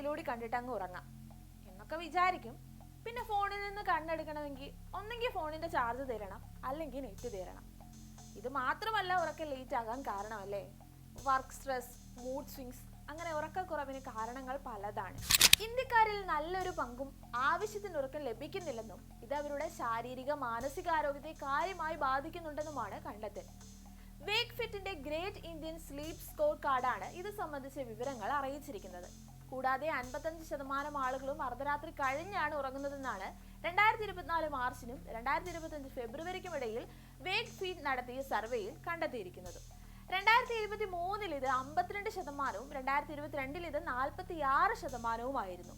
റീലൂടി കണ്ടിട്ട് അങ്ങ് ഉറങ്ങാം എന്നൊക്കെ വിചാരിക്കും. പിന്നെ ഫോണിൽ നിന്ന് കണ്ണെടുക്കണമെങ്കിൽ ഒന്നെങ്കിൽ ഫോണിന്റെ ചാർജ് തീരണം, അല്ലെങ്കിൽ നെറ്റ് തീരണം. ഇത് മാത്രമല്ല ഉറക്കം ലേറ്റ് ആകാൻ കാരണമല്ലേ. വർക്ക് സ്ട്രെസ്, മൂഡ് സ്വിങ്സ്, അങ്ങനെ ഉറക്കക്കുറവിന് കാരണങ്ങൾ പലതാണ്. ഇന്ത്യക്കാരിൽ നല്ലൊരു പങ്കും ആവശ്യത്തിന് ഉറക്കം ലഭിക്കുന്നില്ലെന്നും ഇത് അവരുടെ ശാരീരിക മാനസികാരോഗ്യത്തെ കാര്യമായി ബാധിക്കുന്നുണ്ടെന്നുമാണ് കണ്ടെത്തൽ. വേക്ക് ഫിറ്റിന്റെ ഗ്രേറ്റ് ഇന്ത്യൻ സ്ലീപ്പ് സ്കോർ കാർഡാണ് ഇത് സംബന്ധിച്ച വിവരങ്ങൾ അറിയിച്ചിരിക്കുന്നത്. കൂടാതെ 55% ആളുകളും അർദ്ധരാത്രി കഴിഞ്ഞാണ് ഉറങ്ങുന്നതെന്നാണ് 2024 മാർച്ചിനും 2025 ഫെബ്രുവരിക്കും ഇടയിൽ വേക്ക് ഫിറ്റ് നടത്തിയ സർവേയിൽ കണ്ടെത്തിയിരിക്കുന്നത്. 2023 ഇത് 52%, 2022 ഇത് 46%.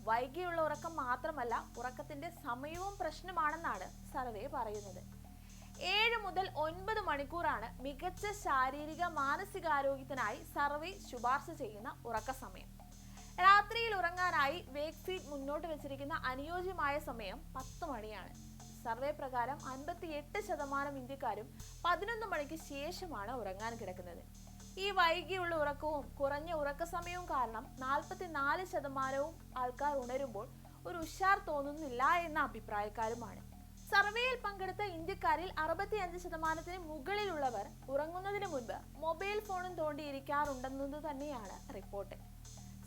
വൈകിയുള്ള ഉറക്കം മാത്രമല്ല, ഉറക്കത്തിന്റെ സമയവും പ്രശ്നമാണെന്നാണ് സർവേ പറയുന്നത്. 7 മുതൽ 9 മണിക്കൂറാണ് മികച്ച ശാരീരിക മാനസികാരോഗ്യത്തിനായി സർവേ ശുപാർശ ചെയ്യുന്ന ഉറക്ക സമയം. രാത്രിയിൽ ഉറങ്ങാനായി വേക്ക് ഫീറ്റ് മുന്നോട്ട് വെച്ചിരിക്കുന്ന അനുയോജ്യമായ സമയം 10 മണിയാണ്. സർവേ പ്രകാരം 58% ഇന്ത്യക്കാരും 11 മണിക്ക് ശേഷമാണ് ഉറങ്ങാൻ കിടക്കുന്നത്. ഈ വൈകിയുള്ള ഉറക്കവും കുറഞ്ഞ ഉറക്ക സമയവും കാരണം 44% ആൾക്കാർ ഉണരുമ്പോൾ ഒരു ഉഷാർ തോന്നുന്നില്ല എന്ന അഭിപ്രായക്കാരുമാണ്. സർവേയിൽ പങ്കെടുത്ത ഇന്ത്യക്കാരിൽ 65%-ന് മുകളിലുള്ളവർ ഉറങ്ങുന്നതിന് മുൻപ് മൊബൈൽ ഫോണും തോണ്ടിയിരിക്കാറുണ്ടെന്നത് തന്നെയാണ് റിപ്പോർട്ട്.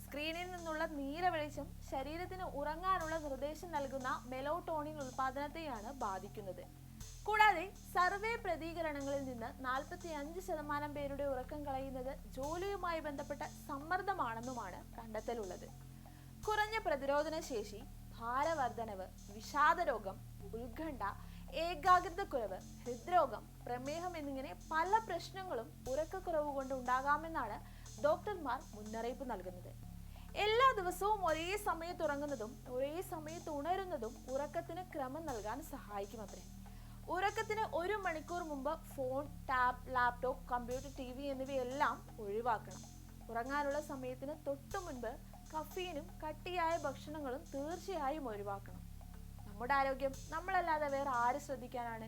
സ്ക്രീനിൽ നിന്നുള്ള നീല വെളിച്ചം ശരീരത്തിന് ഉറങ്ങാനുള്ള നിർദ്ദേശം നൽകുന്ന മെലറ്റോണിൻ ഉൽപാദനത്തെയാണ് ബാധിക്കുന്നത്. കൂടാതെ സർവേ പ്രതികരണങ്ങളിൽ നിന്ന് 45% പേരുടെ ഉറക്കം കളയുന്നത് ജോലിയുമായി ബന്ധപ്പെട്ട സമ്മർദ്ദമാണെന്നുമാണ് കണ്ടെത്തലുള്ളത്. കുറഞ്ഞ പ്രതിരോധന ശേഷി, ഭാരവർദ്ധനവ്, വിഷാദരോഗം, ഉത്കണ്ഠ, ഏകാഗ്രതക്കുറവ്, ഹൃദ്രോഗം, പ്രമേഹം എന്നിങ്ങനെ പല പ്രശ്നങ്ങളും ഉറക്കക്കുറവ് കൊണ്ട് ഉണ്ടാകാമെന്നാണ് ഡോക്ടർമാർ മുന്നറിയിപ്പ് നൽകുന്നത്. എല്ലാ ദിവസവും ഒരേ സമയത്ത് ഉറങ്ങുന്നതും ഒരേ സമയത്ത് ഉണരുന്നതും ഉറക്കത്തിന് ക്രമം നൽകാൻ സഹായിക്കുമത്രേ. ഉറക്കത്തിന് 1 മണിക്കൂർ മുമ്പ് phone, tab, laptop, computer, TV എന്നിവയെല്ലാം ഒഴിവാക്കണം. ഉറങ്ങാനുള്ള സമയത്തിന് തൊട്ടു മുൻപ് കഫീനും കട്ടിയായ ഭക്ഷണങ്ങളും തീർച്ചയായും ഒഴിവാക്കണം. നമ്മുടെ ആരോഗ്യം നമ്മളല്ലാതെ വേറെ ആര് ശ്രദ്ധിക്കാനാണ്?